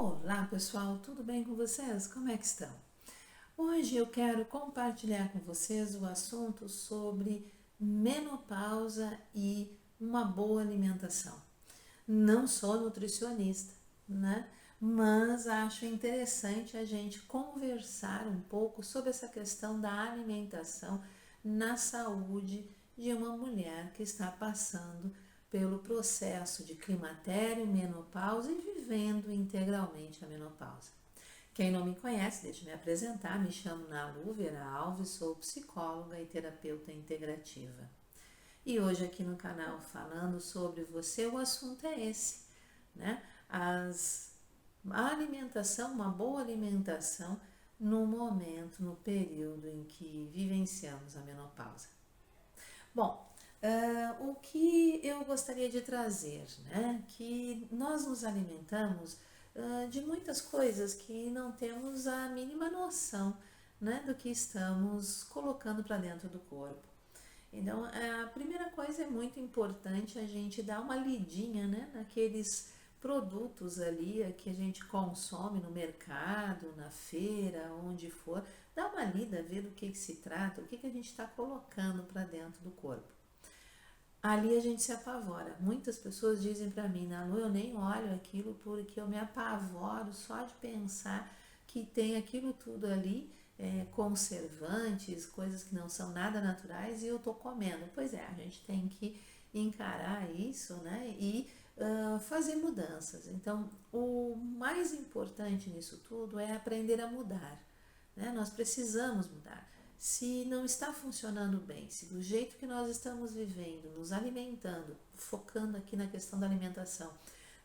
Olá pessoal, tudo bem com vocês? Como é que estão? Hoje eu quero compartilhar com vocês o assunto sobre menopausa e uma boa alimentação. Não sou nutricionista, né? Mas acho interessante a gente conversar um pouco sobre essa questão da alimentação na saúde de uma mulher que está passando pelo processo de climatério, menopausa e vivendo integralmente a menopausa. Quem não me conhece, deixa eu me apresentar, me chamo Nalu Vera Alves, sou psicóloga e terapeuta integrativa. E hoje aqui no canal falando sobre você, o assunto é esse, né? A alimentação, uma boa alimentação no momento, no período em que vivenciamos a menopausa. Bom, o que eu gostaria de trazer, né? Que nós nos alimentamos de muitas coisas que não temos a mínima noção, né, do que estamos colocando para dentro do corpo. Então, a primeira coisa é muito importante a gente dar uma lidinha, né, naqueles produtos ali que a gente consome no mercado, na feira, onde for. Dá uma lida, ver do que se trata, o que a gente está colocando para dentro do corpo. Ali a gente se apavora. Muitas pessoas dizem para mim, Nalu, eu nem olho aquilo porque eu me apavoro só de pensar que tem aquilo tudo ali, conservantes, coisas que não são nada naturais e eu tô comendo. Pois é, a gente tem que encarar isso, né, e fazer mudanças. Então, o mais importante nisso tudo é aprender a mudar, né? Nós precisamos mudar. Se não está funcionando bem, se do jeito que nós estamos vivendo, nos alimentando, focando aqui na questão da alimentação,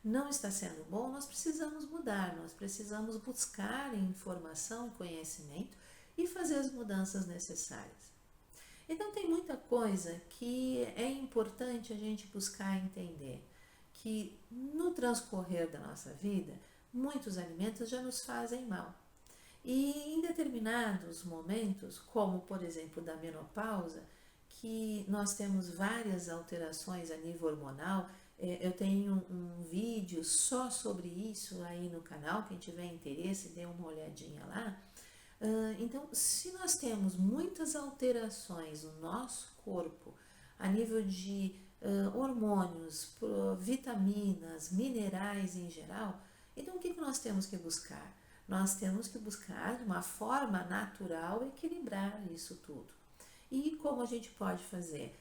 não está sendo bom, nós precisamos mudar, nós precisamos buscar informação, conhecimento e fazer as mudanças necessárias. Então tem muita coisa que é importante a gente buscar entender, que no transcorrer da nossa vida, muitos alimentos já nos fazem mal. E em determinados momentos, como por exemplo da menopausa, que nós temos várias alterações a nível hormonal, eu tenho um vídeo só sobre isso aí no canal, quem tiver interesse, dê uma olhadinha lá. Então, se nós temos muitas alterações no nosso corpo, a nível de hormônios, vitaminas, minerais em geral, então o que nós temos que buscar? Nós temos que buscar de uma forma natural equilibrar isso tudo. E como a gente pode fazer?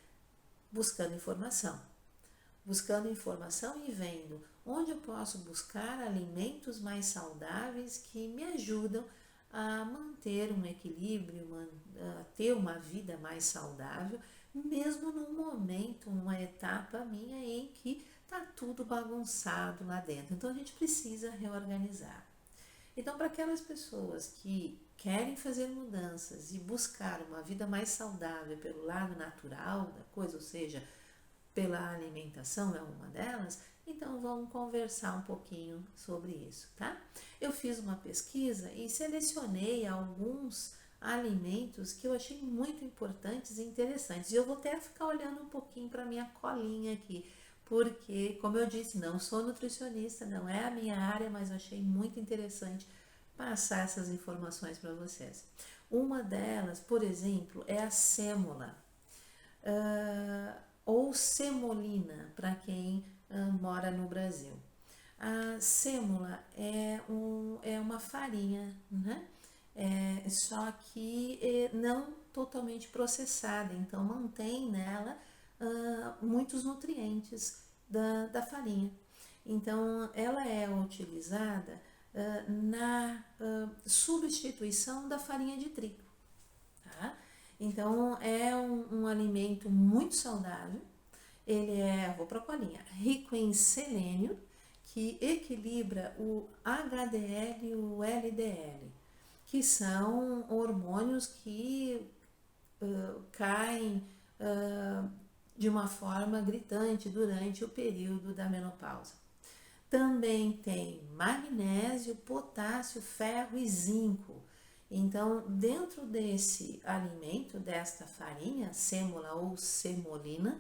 Buscando informação. Buscando informação e vendo onde eu posso buscar alimentos mais saudáveis que me ajudam a manter um equilíbrio, a ter uma vida mais saudável, mesmo num momento, uma etapa minha em que está tudo bagunçado lá dentro. Então a gente precisa reorganizar. Então, para aquelas pessoas que querem fazer mudanças e buscar uma vida mais saudável pelo lado natural da coisa, ou seja, pela alimentação é uma delas, então vamos conversar um pouquinho sobre isso, tá? Eu fiz uma pesquisa e selecionei alguns alimentos que eu achei muito importantes e interessantes. E eu vou até ficar olhando um pouquinho para minha colinha aqui, porque, como eu disse, não sou nutricionista, não é a minha área, mas eu achei muito interessante passar essas informações para vocês. Uma delas, por exemplo, é a sêmola, ou semolina, para quem mora no Brasil. A sêmola é uma farinha, né? Só que não totalmente processada, então mantém nela muitos nutrientes da farinha. Então, ela é utilizada na substituição da farinha de trigo. Tá? Então, é um alimento muito saudável. Ele é, vou para a colinha, rico em selênio, que equilibra o HDL e o LDL, que são hormônios que caem de uma forma gritante durante o período da menopausa. Também tem magnésio, potássio, ferro e zinco. Então, dentro desse alimento, desta farinha, sêmola ou semolina,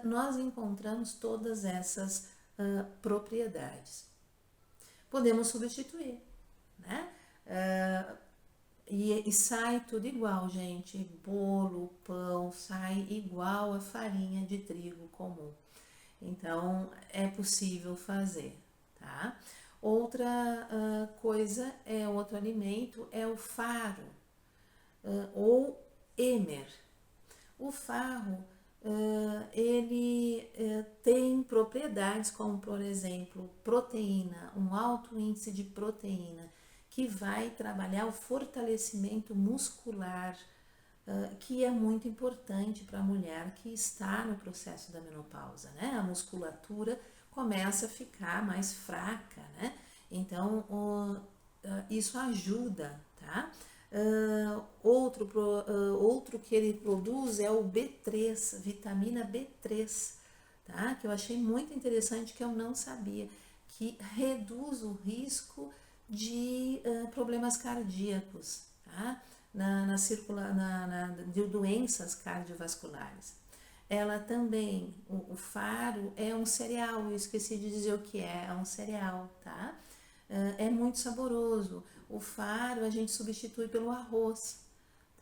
nós encontramos todas essas propriedades. podemos substituir, né? E sai tudo igual, gente. Bolo, pão, sai igual a farinha de trigo comum. Então, é possível fazer, tá? Outra coisa, outro alimento é o faro ou emer. O farro, ele tem propriedades como, por exemplo, proteína, um alto índice de proteína, que vai trabalhar o fortalecimento muscular, que é muito importante para a mulher que está no processo da menopausa, né? A musculatura começa a ficar mais fraca, né? Então, isso ajuda, tá? Outro que ele produz é o B3, vitamina B3, tá? Que eu achei muito interessante, que eu não sabia, que reduz o risco de problemas cardíacos, tá? De doenças cardiovasculares. Ela também, o faro é um cereal, eu esqueci de dizer o que é um cereal, tá? É muito saboroso. O faro a gente substitui pelo arroz,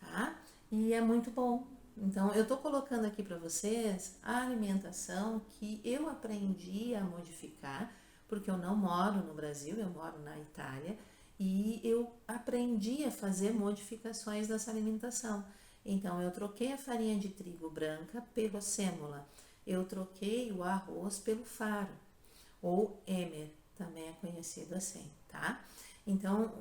tá? E é muito bom. Então, eu tô colocando aqui para vocês a alimentação que eu aprendi a modificar, porque eu não moro no Brasil, eu moro na Itália, e eu aprendi a fazer modificações dessa alimentação. Então, eu troquei a farinha de trigo branca pela sêmola, eu troquei o arroz pelo faro, ou emer, também é conhecido assim, tá? Então,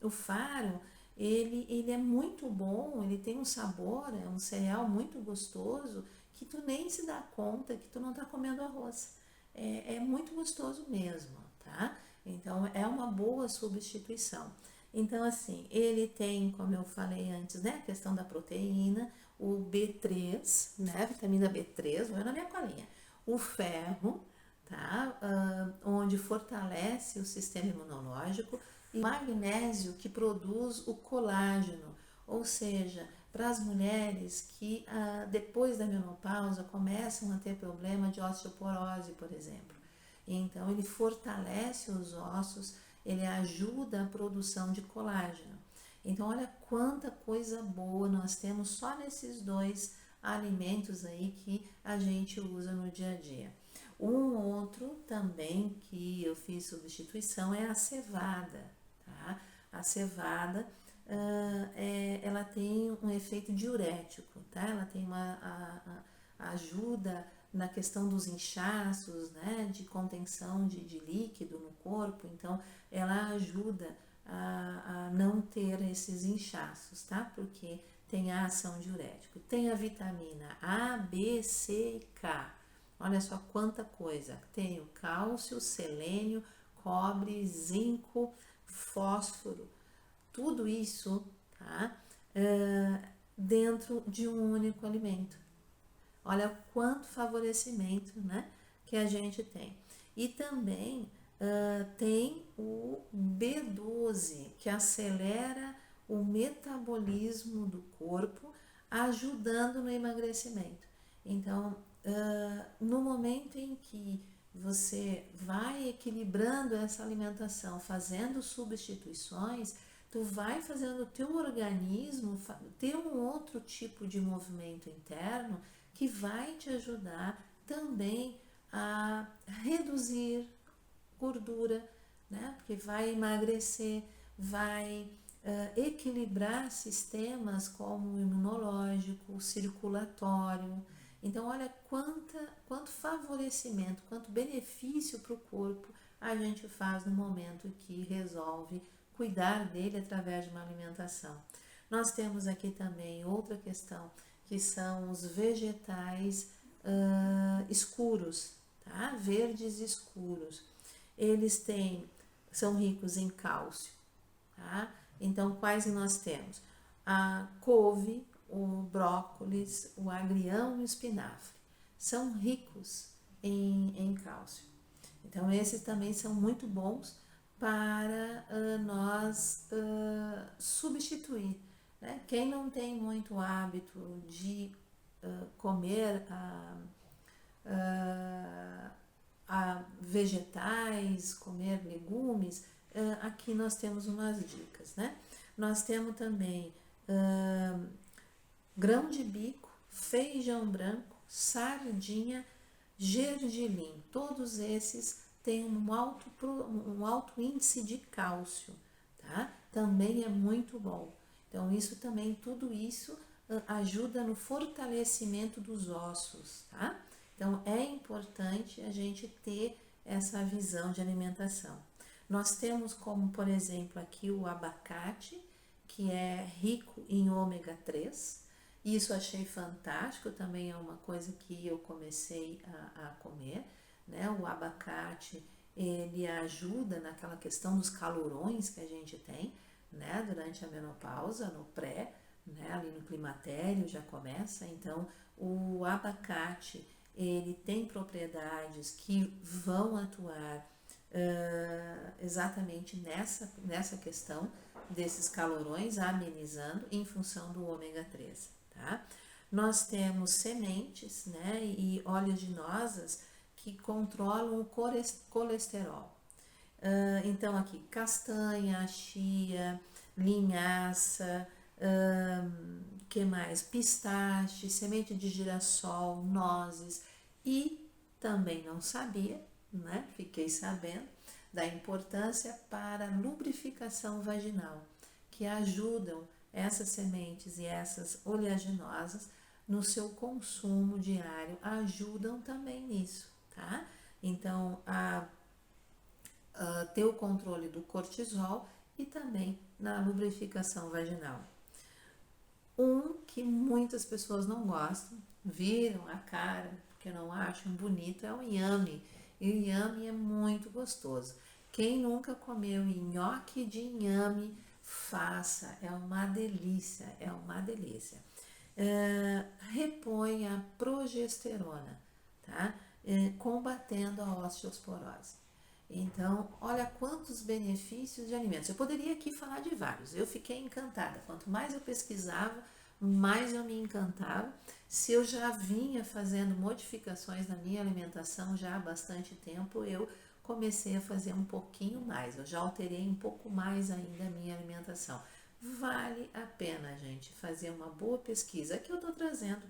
o faro, ele é muito bom, ele tem um sabor, é um cereal muito gostoso, que tu nem se dá conta que tu não tá comendo arroz. É muito gostoso mesmo, tá? Então, é uma boa substituição. Então, assim, ele tem, como eu falei antes, né, a questão da proteína, o B3, né, vitamina B3, vou na minha colinha, o ferro, tá? Onde fortalece o sistema imunológico, e magnésio, que produz o colágeno, ou seja, para as mulheres que depois da menopausa começam a ter problema de osteoporose, por exemplo. Então, ele fortalece os ossos, ele ajuda a produção de colágeno. Então, olha quanta coisa boa nós temos só nesses dois alimentos aí que a gente usa no dia a dia. Um outro também que eu fiz substituição é a cevada, tá? A cevada, ela tem um efeito diurético, tá? Ela tem ajuda na questão dos inchaços, né? De contenção de líquido no corpo, então ela ajuda a não ter esses inchaços, tá? Porque tem a ação diurética. Tem a vitamina A, B, C e K. Olha só quanta coisa. Tem o cálcio, selênio, cobre, zinco, fósforo. Tudo isso, tá? Dentro de um único alimento. Olha quanto favorecimento, né, que a gente tem. E também tem o B12, que acelera o metabolismo do corpo, ajudando no emagrecimento. Então, no momento em que você vai equilibrando essa alimentação, fazendo substituições, tu vai fazendo o teu organismo ter um outro tipo de movimento interno que vai te ajudar também a reduzir gordura, né? Porque vai emagrecer, vai equilibrar sistemas como o imunológico, o circulatório. Então, olha quanto favorecimento, quanto benefício para o corpo a gente faz no momento que resolve cuidar dele através de uma alimentação. Nós temos aqui também outra questão, que são os vegetais escuros, tá? Verdes escuros. Eles são ricos em cálcio, tá? Então, quais nós temos? A couve, o brócolis, o agrião e o espinafre. São ricos em cálcio. Então, esses também são muito bons para nós substituir, né? Quem não tem muito hábito de comer vegetais, comer legumes, aqui nós temos umas dicas, né? Nós temos também grão de bico, feijão branco, sardinha, gergelim. Todos esses têm um alto índice de cálcio, tá? Também é muito bom. Então, tudo isso ajuda no fortalecimento dos ossos, tá? Então, é importante a gente ter essa visão de alimentação. Nós temos como, por exemplo, aqui o abacate, que é rico em ômega 3. Isso achei fantástico, também é uma coisa que eu comecei a comer, né? O abacate, ele ajuda naquela questão dos calorões que a gente tem, né? Durante a menopausa, no pré, né? Ali no climatério já começa. Então, o abacate, ele tem propriedades que vão atuar exatamente nessa questão desses calorões, amenizando em função do ômega 3, tá? Nós temos sementes, né, e óleos de nozes que controlam o colesterol. Então aqui, castanha, chia, linhaça, que mais? Pistache, semente de girassol, nozes. E também não sabia, né? Fiquei sabendo da importância para a lubrificação vaginal, que ajudam essas sementes e essas oleaginosas no seu consumo diário, ajudam também nisso, tá? Então, a ter o controle do cortisol e também na lubrificação vaginal. Um que muitas pessoas não gostam, viram a cara porque não acham bonito, é o inhame. E o inhame é muito gostoso. Quem nunca comeu nhoque de inhame, faça, é uma delícia, é uma delícia. Repõe a progesterona, tá? Combatendo a osteoporose. Então, olha quantos benefícios de alimentos. Eu poderia aqui falar de vários. Eu fiquei encantada. Quanto mais eu pesquisava, mais eu me encantava. Se eu já vinha fazendo modificações na minha alimentação já há bastante tempo, eu comecei a fazer um pouquinho mais. Eu já alterei um pouco mais ainda a minha alimentação. Vale a pena, gente, fazer uma boa pesquisa. Aqui eu estou trazendo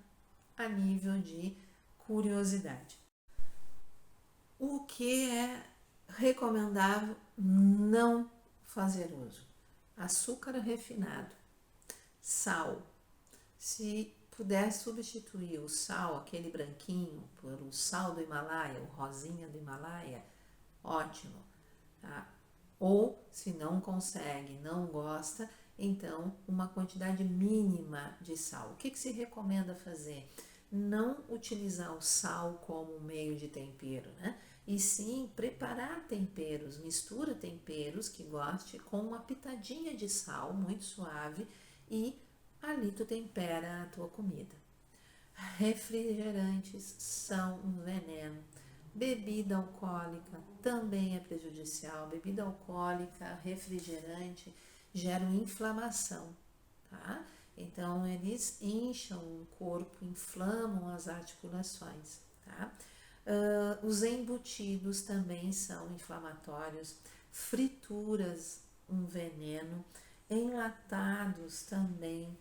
a nível de curiosidade. O que é recomendável não fazer uso? Açúcar refinado, sal. Se puder substituir o sal, aquele branquinho, por o sal do Himalaia, o rosinha do Himalaia, ótimo, tá? Ou se não consegue, não gosta, então uma quantidade mínima de sal. O que se recomenda fazer? Não utilizar o sal como meio de tempero, né? E sim preparar temperos, mistura temperos que goste com uma pitadinha de sal muito suave e ali tu tempera a tua comida. Refrigerantes são um veneno. Bebida alcoólica também é prejudicial. Bebida alcoólica, refrigerante geram inflamação, tá? Então eles incham o corpo, inflamam as articulações, tá? Os embutidos também são inflamatórios, frituras, um veneno, enlatados também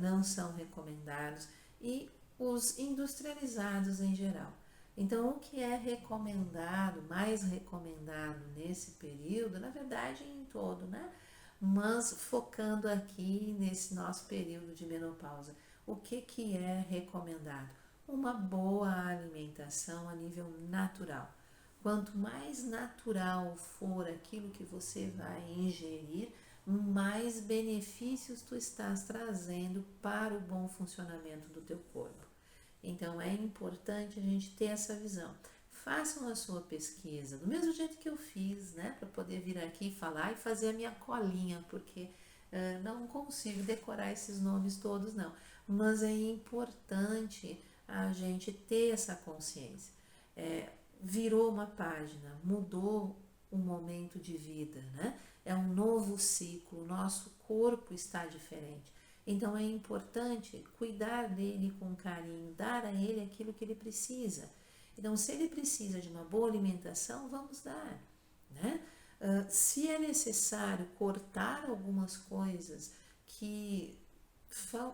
não são recomendados e os industrializados em geral. Então, o que é recomendado, mais recomendado nesse período, na verdade em todo, né? Mas focando aqui nesse nosso período de menopausa, o que é recomendado? Uma boa alimentação a nível natural. Quanto mais natural for aquilo que você vai ingerir, mais benefícios tu estás trazendo para o bom funcionamento do teu corpo. Então é importante a gente ter essa visão. Façam a sua pesquisa, do mesmo jeito que eu fiz, né? Para poder vir aqui falar e fazer a minha colinha, porque não consigo decorar esses nomes todos, não. Mas é importante a gente ter essa consciência. Virou uma página, mudou um momento de vida, né? É um novo ciclo, o nosso corpo está diferente. Então é importante cuidar dele com carinho, dar a ele aquilo que ele precisa. Então, se ele precisa de uma boa alimentação, vamos dar, né? Se é necessário cortar algumas coisas que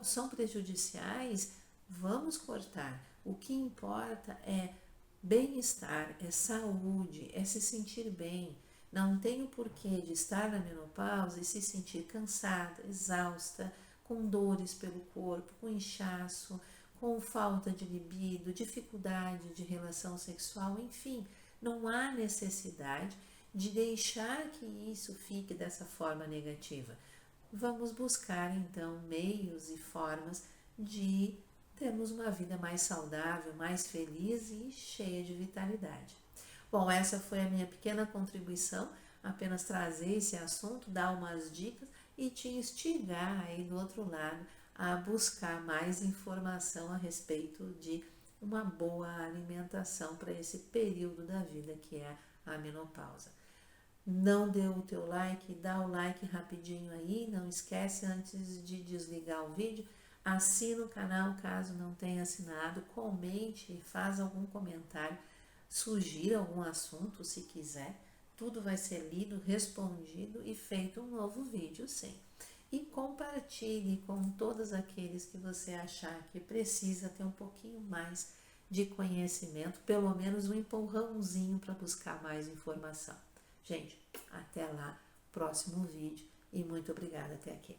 são prejudiciais, vamos cortar. O que importa é bem-estar, é saúde, é se sentir bem. Não tem o porquê de estar na menopausa e se sentir cansada, exausta, com dores pelo corpo, com inchaço, com falta de libido, dificuldade de relação sexual, enfim, não há necessidade de deixar que isso fique dessa forma negativa. Vamos buscar então meios e formas de termos uma vida mais saudável, mais feliz e cheia de vitalidade. Bom, essa foi a minha pequena contribuição, apenas trazer esse assunto, dar umas dicas e te instigar aí do outro lado a buscar mais informação a respeito de uma boa alimentação para esse período da vida que é a menopausa. Não deu o teu like, dá o like rapidinho aí, não esquece antes de desligar o vídeo, assina o canal caso não tenha assinado, comente, faz algum comentário, sugira algum assunto se quiser, tudo vai ser lido, respondido e feito um novo vídeo sim. E compartilhe com todos aqueles que você achar que precisa ter um pouquinho mais de conhecimento, pelo menos um empurrãozinho para buscar mais informação. Gente, até lá, próximo vídeo e muito obrigada até aqui.